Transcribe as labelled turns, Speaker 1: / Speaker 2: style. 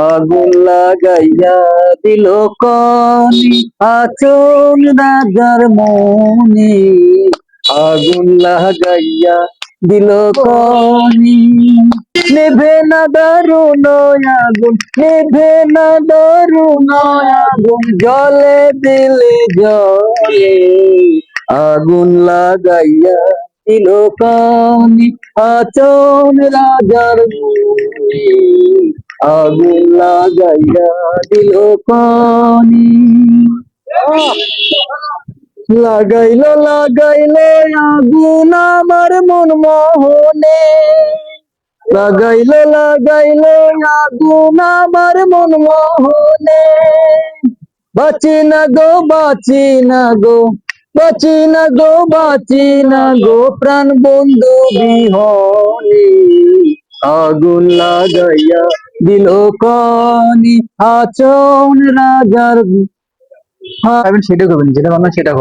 Speaker 1: আগুন লাগাইয়া দিল কনি আচল রাজার মনে, আগুন লাগাইয়া দিল কনি। নেভে না দারুণ আগুন, নেভে না দারুণ আগুন, জলে দিলে জলে আগুন লাগাইয়া দিল কনি আচল রাজার মনে, আগুন লাগাইয়া দিল কনি। লাগাইলো লাগাইলো আগুন আমার মন মোহনে, লাগাইলো লাগাইলো আগুন আমার মন মোহনে। বাঁচি না গো বাঁচি না গো, বাঁচি না গো বাঁচি না গো প্রাণ বন্ধু বিহনে, আগুন লাগাইয়া দিল কনি আচল রাজার। হ্যাঁ সেটা করবেন, যেটা বানান সেটা